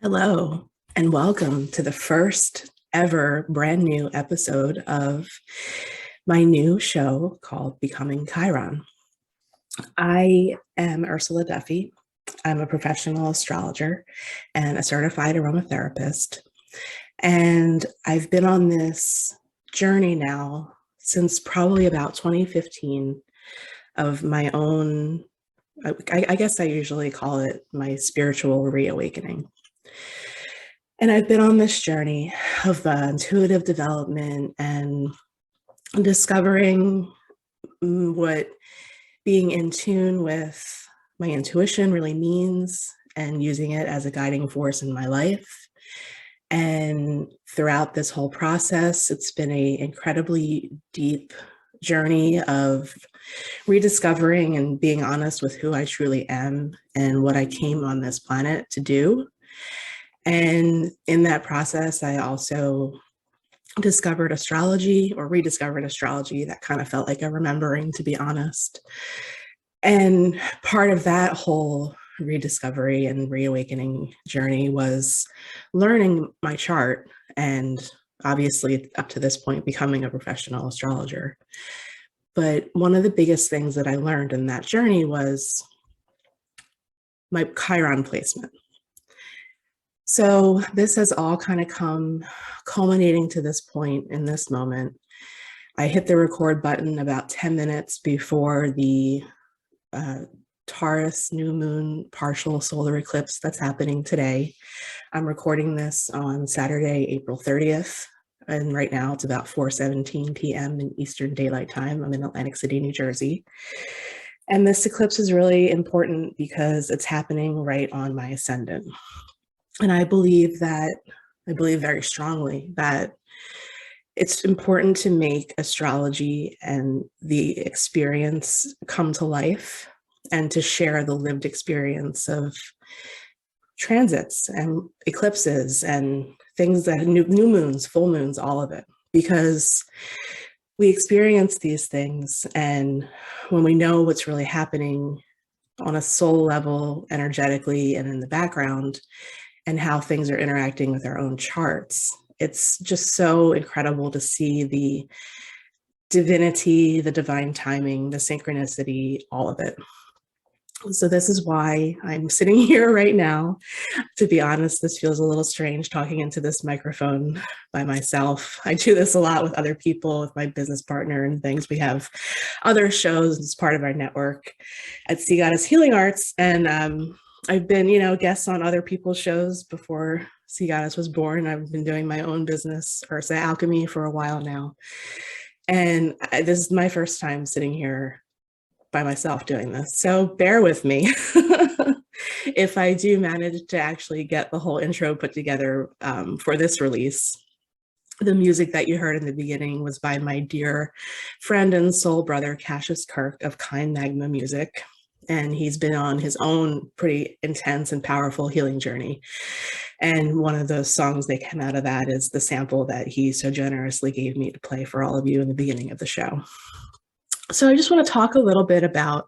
Hello, and welcome to the first ever brand new episode of my new show called Becoming Chiron. I am Ursula Duffy. I'm a professional astrologer and a certified aromatherapist. And I've been on this journey now since probably about 2015 of my own, I guess I usually call it my spiritual reawakening. And I've been on this journey of intuitive development and discovering what being in tune with my intuition really means and using it as a guiding force in my life. And throughout this whole process, it's been an incredibly deep journey of rediscovering and being honest with who I truly am and what I came on this planet to do. And in that process, I also discovered astrology or rediscovered astrology. That kind of felt like a remembering, to be honest. And part of that whole rediscovery and reawakening journey was learning my chart and obviously up to this point becoming a professional astrologer. But one of the biggest things that I learned in that journey was my Chiron placement. So this has all kind of come culminating to this point in this moment. I hit the record button about 10 minutes before the Taurus New Moon partial solar eclipse that's happening today. I'm recording this on Saturday, April 30th. And right now it's about 4:17 p.m. in Eastern Daylight Time. I'm in Atlantic City, New Jersey. And this eclipse is really important because it's happening right on my ascendant. And I believe very strongly that it's important to make astrology and the experience come to life and to share the lived experience of transits and eclipses and things that new moons, full moons, all of it, because we experience these things. And when we know what's really happening on a soul level, energetically, and in the background, and how things are interacting with our own charts, it's just so incredible to see the divinity, the divine timing, the synchronicity, all of it. So this is why I'm sitting here right now. To be honest, this feels a little strange talking into this microphone by myself. I do this a lot with other people, with my business partner and things. We have other shows as part of our network at Sea Goddess Healing Arts. And I've been, guests on other people's shows before Sea Goddess was born. I've been doing my own business, Ursa Alchemy, for a while now. And this is my first time sitting here by myself doing this. So bear with me if I do manage to actually get the whole intro put together for this release. The music that you heard in the beginning was by my dear friend and soul brother, Cassius Kirk of Kind Magma Music. And he's been on his own pretty intense and powerful healing journey. And one of those songs that came out of that is the sample that he so generously gave me to play for all of you in the beginning of the show. So I just want to talk a little bit about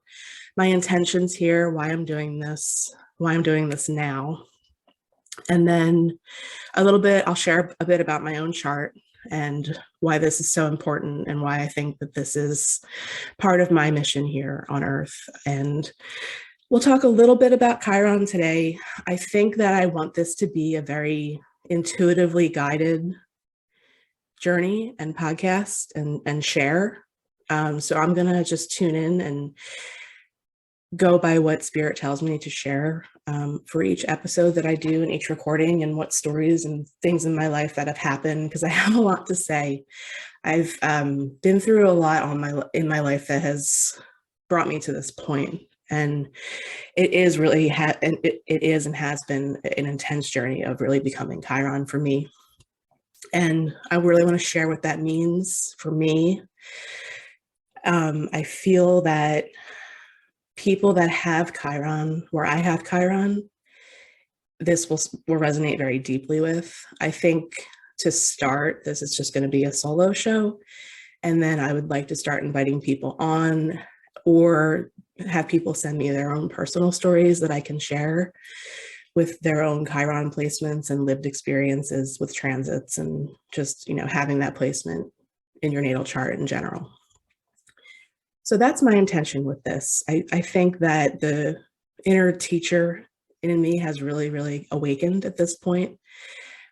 my intentions here, why I'm doing this now. And then I'll share a bit about my own chart and why this is so important and why I think that this is part of my mission here on Earth. And we'll talk a little bit about Chiron today. I think that I want this to be a very intuitively guided journey and podcast and share. So I'm going to just tune in and go by what Spirit tells me to share for each episode that I do and each recording, and what stories and things in my life that have happened, because I have a lot to say. I've been through a lot in my life that has brought me to this point, and it is really it is and has been an intense journey of really becoming Chiron for me. And I really want to share what that means for me. I feel that people that have Chiron, where I have Chiron, this will resonate very deeply with. I think to start, this is just going to be a solo show. And then I would like to start inviting people on, or have people send me their own personal stories that I can share with their own Chiron placements and lived experiences with transits and just, having that placement in your natal chart in general. So that's my intention with this. I think that the inner teacher in me has really, really awakened at this point.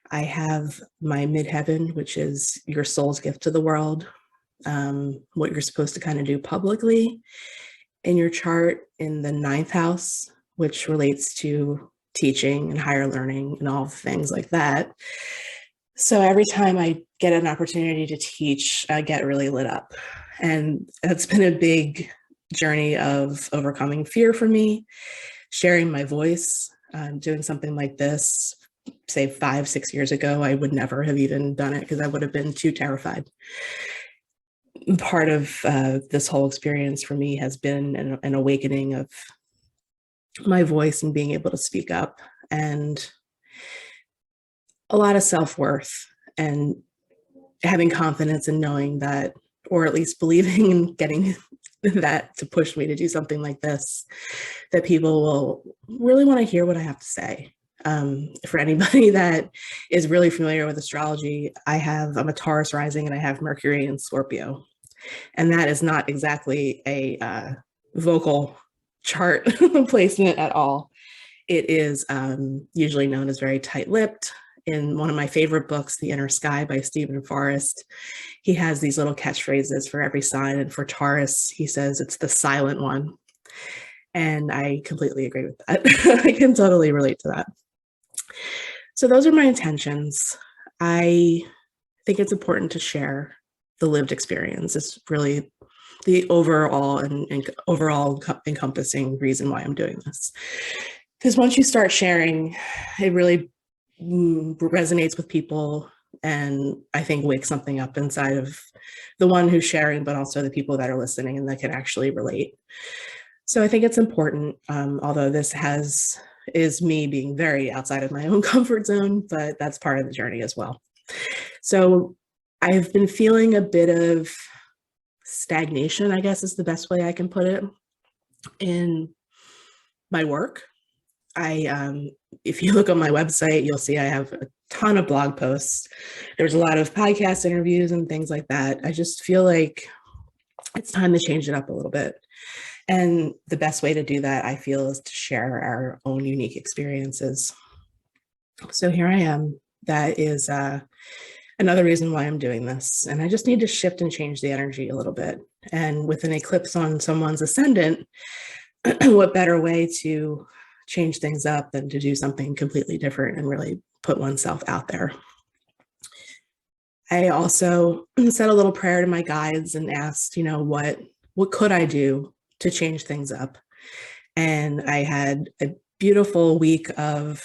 I have my midheaven, which is your soul's gift to the world, what you're supposed to kind of do publicly in your chart in the 9th house, which relates to teaching and higher learning and all things like that. So every time I get an opportunity to teach, I get really lit up. And that's been a big journey of overcoming fear for me, sharing my voice, doing something like this, say 5-6 years ago, I would never have even done it because I would have been too terrified. Part of this whole experience for me has been an awakening of my voice and being able to speak up, and a lot of self-worth and having confidence in knowing that, or at least believing and getting that to push me to do something like this, that people will really want to hear what I have to say. For anybody that is really familiar with astrology, I'm a Taurus rising and I have Mercury in Scorpio. And that is not exactly a vocal chart placement at all. It is usually known as very tight-lipped. In one of my favorite books, The Inner Sky by Stephen Forrest, he has these little catchphrases for every sign. And for Taurus, he says it's the silent one. And I completely agree with that. I can totally relate to that. So those are my intentions. I think it's important to share the lived experience. It's really the overall and overall encompassing reason why I'm doing this. Because once you start sharing, it really resonates with people, and I think wakes something up inside of the one who's sharing, but also the people that are listening and that can actually relate. So I think it's important, although this is me being very outside of my own comfort zone, but that's part of the journey as well. So I've been feeling a bit of stagnation, I guess is the best way I can put it, in my work. If you look on my website, you'll see I have a ton of blog posts. There's a lot of podcast interviews and things like that. I just feel like it's time to change it up a little bit. And the best way to do that, I feel, is to share our own unique experiences. So here I am. That is another reason why I'm doing this. And I just need to shift and change the energy a little bit. And with an eclipse on someone's ascendant, what better way to change things up than to do something completely different and really put oneself out there. I also said a little prayer to my guides and asked, what could I do to change things up? And I had a beautiful week of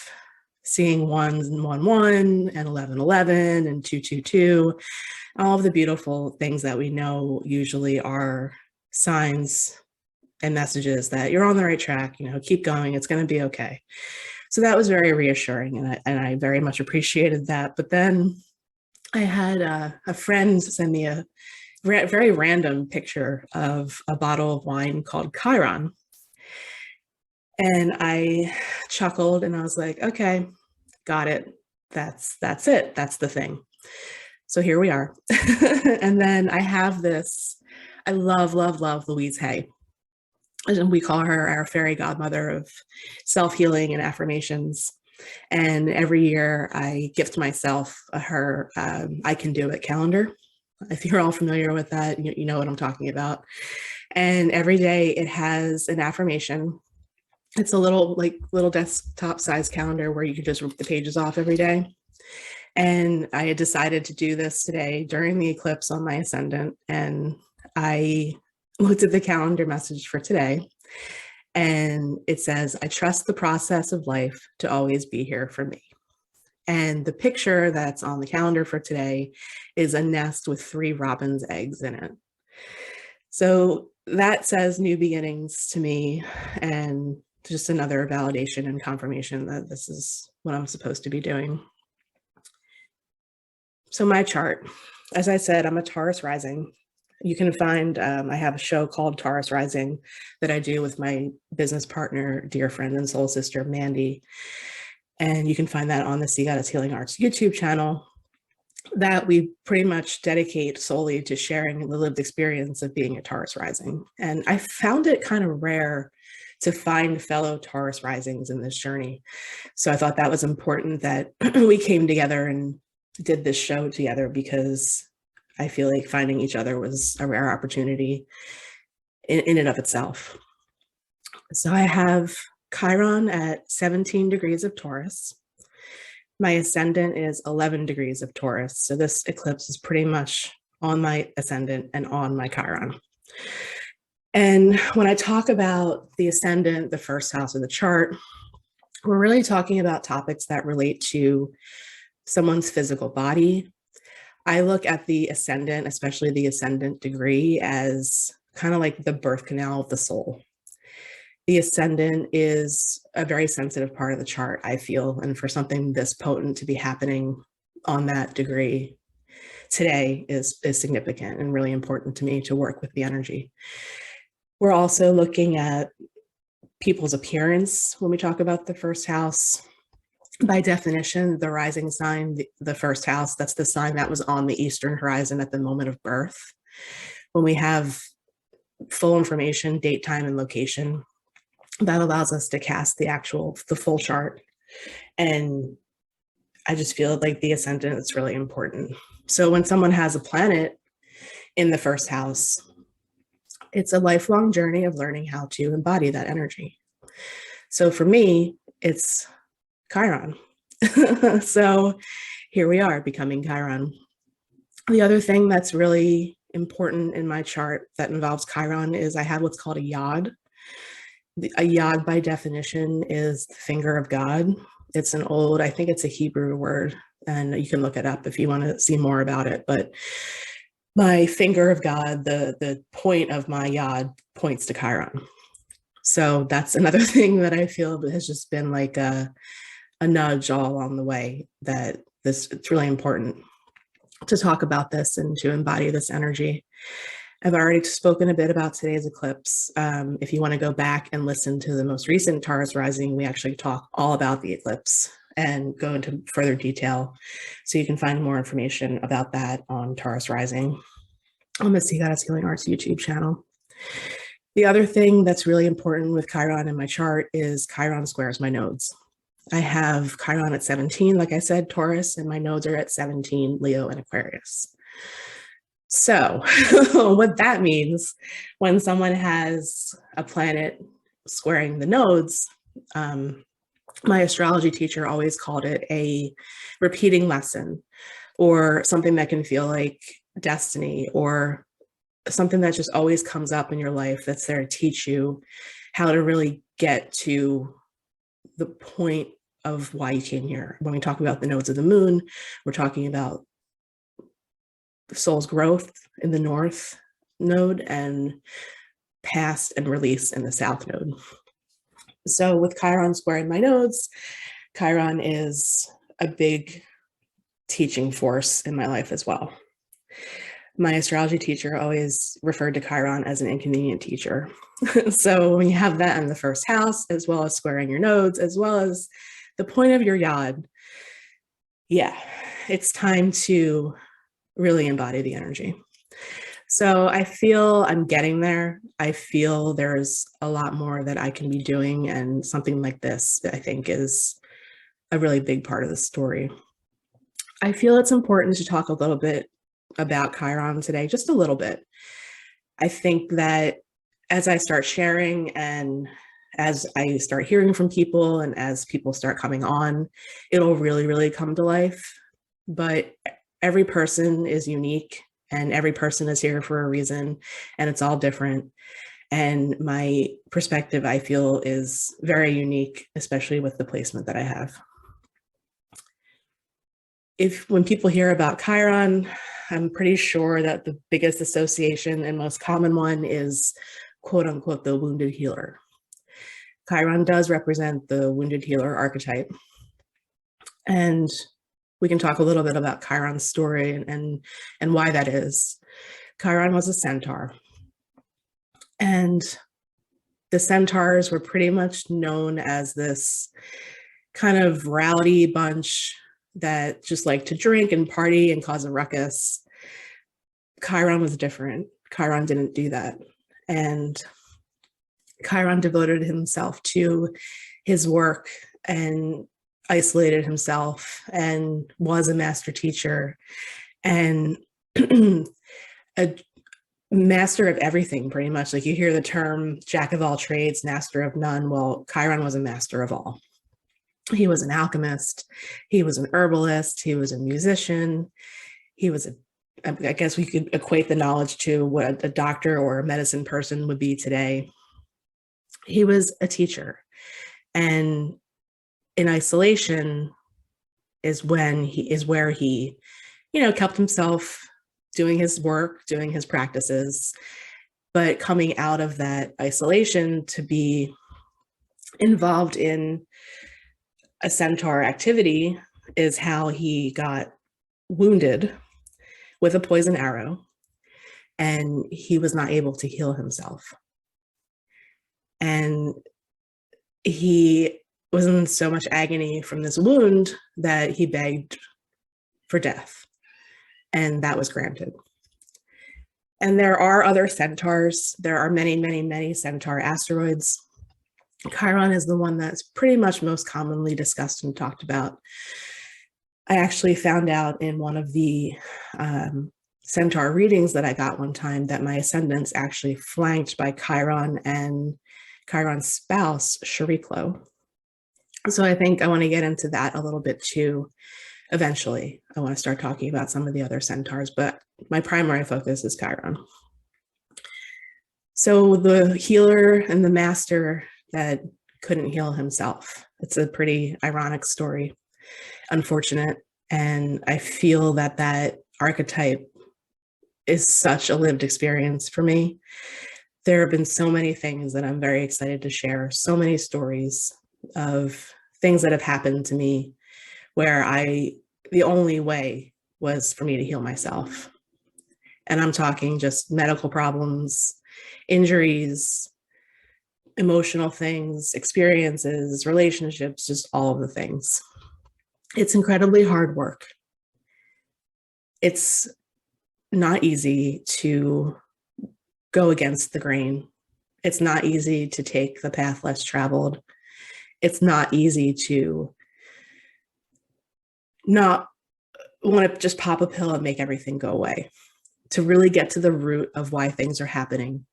seeing 1 1 1 and 11 11 and 2 2 2, all of the beautiful things that we know usually are signs and messages that you're on the right track, keep going, it's going to be okay. So that was very reassuring, and I very much appreciated that. But then I had a friend send me a very random picture of a bottle of wine called Chiron. And I chuckled and I was like, okay, got it. That's it. That's the thing. So here we are. And then I have this, I love Louise Hay. And we call her our fairy godmother of self-healing and affirmations. And every year I gift myself her I Can Do It calendar. If you're all familiar with that, you know what I'm talking about. And every day it has an affirmation. It's a little desktop size calendar where you can just rip the pages off every day. And I had decided to do this today during the eclipse on my ascendant. And I looked at the calendar message for today, and it says, I trust the process of life to always be here for me. And the picture that's on the calendar for today is a nest with 3 robin's eggs in it. So that says new beginnings to me, and just another validation and confirmation that this is what I'm supposed to be doing. So my chart, as I said, I'm a Taurus rising. You can find, I have a show called Taurus Rising that I do with my business partner, dear friend and soul sister, Mandy. And you can find that on the Sea Goddess Healing Arts YouTube channel, that we pretty much dedicate solely to sharing the lived experience of being a Taurus rising. And I found it kind of rare to find fellow Taurus risings in this journey. So I thought that was important that we came together and did this show together, because I feel like finding each other was a rare opportunity in and of itself. So I have Chiron at 17 degrees of Taurus. My ascendant is 11 degrees of Taurus. So this eclipse is pretty much on my ascendant and on my Chiron. And when I talk about the ascendant, the first house of the chart, we're really talking about topics that relate to someone's physical body. I look at the ascendant, especially the ascendant degree, as kind of like the birth canal of the soul. The ascendant is a very sensitive part of the chart, I feel, and for something this potent to be happening on that degree today is significant and really important to me to work with the energy. We're also looking at people's appearance when we talk about the first house. By definition, the rising sign, the first house, that's the sign that was on the eastern horizon at the moment of birth. When we have full information, date, time, and location, that allows us to cast the full chart. And I just feel like the ascendant is really important. So when someone has a planet in the first house, it's a lifelong journey of learning how to embody that energy. So for me, it's Chiron. So here we are, becoming Chiron. The other thing that's really important in my chart that involves Chiron is I have what's called a yod. A yod, by definition, is the finger of God. It's an old, I think it's a Hebrew word, and you can look it up if you want to see more about it. But my finger of God, the point of my yod, points to Chiron. So that's another thing that I feel has just been like a nudge all along the way, that it's really important to talk about this and to embody this energy. I've already spoken a bit about today's eclipse. If you want to go back and listen to the most recent Taurus rising, we actually talk all about the eclipse and go into further detail. So you can find more information about that on Taurus rising on the Sea Goddess Healing Arts YouTube channel. The other thing that's really important with Chiron in my chart is Chiron squares my nodes. I have Chiron at 17, like I said, Taurus, and my nodes are at 17, Leo and Aquarius. So what that means, when someone has a planet squaring the nodes, my astrology teacher always called it a repeating lesson, or something that can feel like destiny, or something that just always comes up in your life that's there to teach you how to really get to the point of why you came here. When we talk about the nodes of the moon, we're talking about the soul's growth in the north node and past and release in the south node. So with Chiron squaring my nodes, Chiron is a big teaching force in my life as well. My astrology teacher always referred to Chiron as an inconvenient teacher. So when you have that in the first house, as well as squaring your nodes, as well as the point of your yod, yeah, it's time to really embody the energy. So I feel I'm getting there. I feel there's a lot more that I can be doing, and something like this, I think, is a really big part of the story. I feel it's important to talk a little bit about Chiron today, just a little bit. I think that as I start sharing and as I start hearing from people and as people start coming on, it'll really, really come to life. But every person is unique, and every person is here for a reason, and it's all different. And my perspective, I feel, is very unique, especially with the placement that I have. When people hear about Chiron, I'm pretty sure that the biggest association and most common one is, quote unquote, the wounded healer. Chiron does represent the wounded healer archetype. And we can talk a little bit about Chiron's story and why that is. Chiron was a centaur. And the centaurs were pretty much known as this kind of rowdy bunch that just like to drink and party and cause a ruckus. Chiron was different. Chiron didn't do that. And Chiron devoted himself to his work and isolated himself and was a master teacher and a master of everything, pretty much. Like you hear the term jack of all trades, master of none. Well, Chiron was a master of all. He was an alchemist. He was an herbalist. He was a musician. He was I guess we could equate the knowledge to what a doctor or a medicine person would be today. He was a teacher. And in isolation is where he, kept himself doing his work, doing his practices, but coming out of that isolation to be involved in a centaur activity is how he got wounded with a poison arrow, and he was not able to heal himself. And he was in so much agony from this wound that he begged for death, and that was granted. And there are other centaurs. There are many, many, many centaur asteroids. Chiron is the one that's pretty much most commonly discussed and talked about. I actually found out in one of the centaur readings that I got one time that my ascendant's actually flanked by Chiron and Chiron's spouse, Chariklo. So I think I want to get into that a little bit too. Eventually, I want to start talking about some of the other centaurs, but my primary focus is Chiron. So the healer and the master that couldn't heal himself. It's a pretty ironic story, unfortunate. And I feel that that archetype is such a lived experience for me. There have been so many things that I'm very excited to share, so many stories of things that have happened to me where the only way was for me to heal myself. And I'm talking just medical problems, injuries, emotional things, experiences, relationships, just all of the things. It's incredibly hard work. It's not easy to go against the grain. It's not easy to take the path less traveled. It's not easy to not want to just pop a pill and make everything go away, to really get to the root of why things are happening.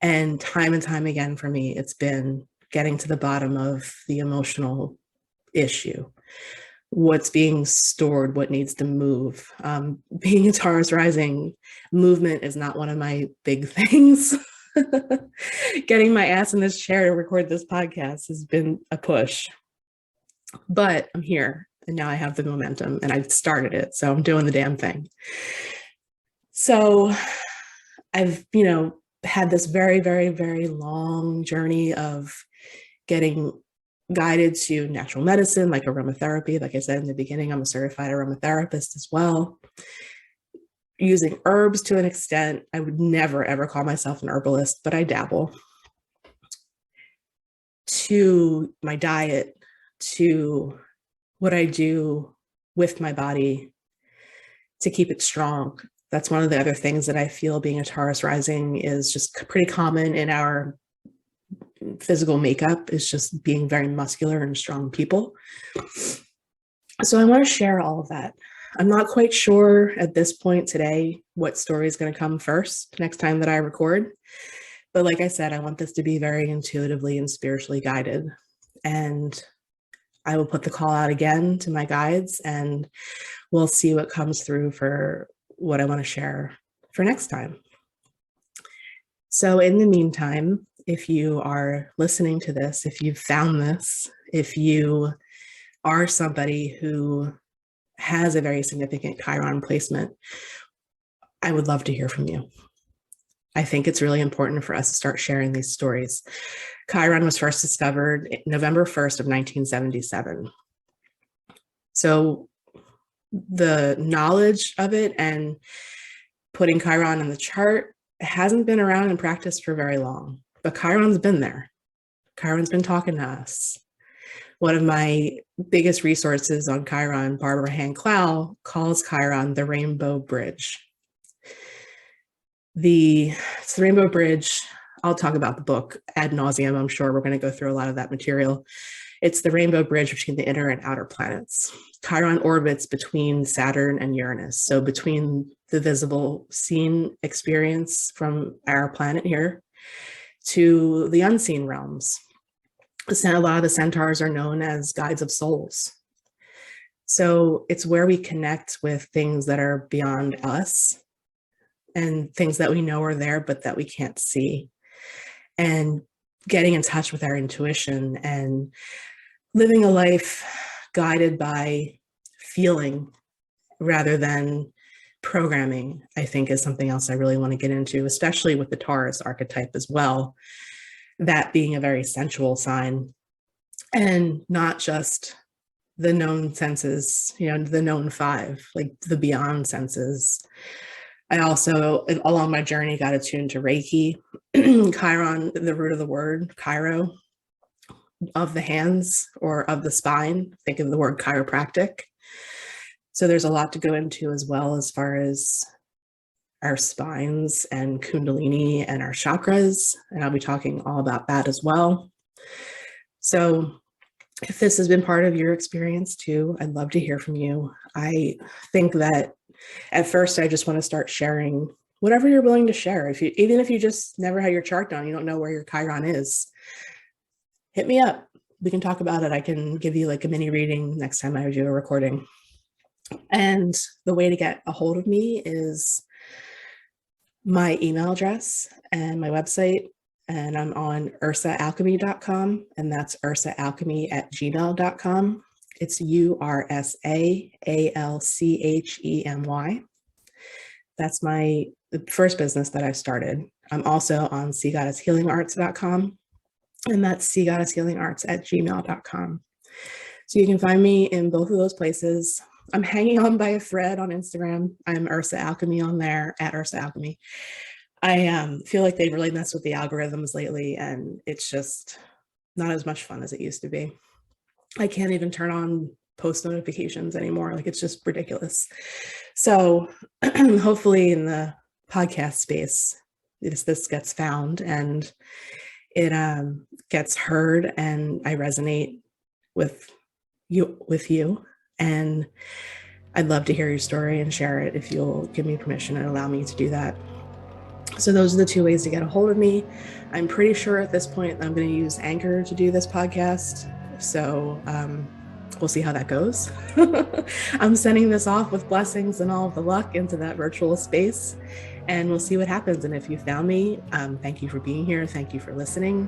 And time again for me, it's been getting to the bottom of the emotional issue, what's being stored, what needs to move. Being a Taurus rising, movement is not one of my big things. Getting my ass in this chair to record this podcast has been a push, but I'm here and now I have the momentum and I've started it. So I'm doing the damn thing. So I've, had this very, very, very long journey of getting guided to natural medicine, like aromatherapy. Like I said in the beginning, I'm a certified aromatherapist as well. Using herbs to an extent. I would never, ever call myself an herbalist, but I dabble. To my diet, to what I do with my body to keep it strong. That's one of the other things that I feel being a Taurus rising is just pretty common in our physical makeup, is just being very muscular and strong people. So I want to share all of that. I'm not quite sure at this point today what story is going to come first next time that I record. But like I said, I want this to be very intuitively and spiritually guided. And I will put the call out again to my guides and we'll see what comes through for what I want to share for next time. So in the meantime, if you are listening to this, if you've found this, if you are somebody who has a very significant Chiron placement, I would love to hear from you. I think it's really important for us to start sharing these stories. Chiron was first discovered November 1st of 1977. So the knowledge of it and putting Chiron in the chart hasn't been around in practice for very long, but Chiron's been there. Chiron's been talking to us. One of my biggest resources on Chiron, Barbara Hand-Clow, calls Chiron the Rainbow Bridge. The Rainbow Bridge, I'll talk about the book ad nauseum. I'm sure we're going to go through a lot of that material. It's the rainbow bridge between the inner and outer planets. Chiron orbits between Saturn and Uranus, so between the visible seen experience from our planet here to the unseen realms. A lot of the centaurs are known as guides of souls. So it's where we connect with things that are beyond us and things that we know are there, but that we can't see. And getting in touch with our intuition and living a life guided by feeling rather than programming, I think, is something else I really want to get into, especially with the Taurus archetype as well, that being a very sensual sign and not just the known senses, the known five, like the beyond senses. I also, along my journey, got attuned to Reiki. Chiron, the root of the word, chiro, of the hands or of the spine. Think of the word chiropractic. So there's a lot to go into as well as far as our spines and Kundalini and our chakras. And I'll be talking all about that as well. So if this has been part of your experience too, I'd love to hear from you. I think that at first, I just want to start sharing whatever you're willing to share. Even if you just never had your chart done, you don't know where your Chiron is, hit me up. We can talk about it. I can give you like a mini reading next time I do a recording. And the way to get a hold of me is my email address and my website. And I'm on ursaalchemy.com, and that's ursaalchemy@gmail.com. It's URSAALCHEMY. That's the first business that I've started. I'm also on seagoddesshealingarts.com, and that's seagoddesshealingarts@gmail.com. So you can find me in both of those places. I'm hanging on by a thread on Instagram. I'm Ursa Alchemy on there, at Ursa Alchemy. I feel like they've really messed with the algorithms lately, and it's just not as much fun as it used to be. I can't even turn on post notifications anymore. Like, it's just ridiculous. So hopefully in the podcast space, this gets found and it gets heard, and I resonate with you. And I'd love to hear your story and share it if you'll give me permission and allow me to do that. So those are the two ways to get a hold of me. I'm pretty sure at this point I'm going to use Anchor to do this podcast. So we'll see how that goes. I'm sending this off with blessings and all of the luck into that virtual space, and we'll see what happens. And if you found me, thank you for being here. Thank you for listening.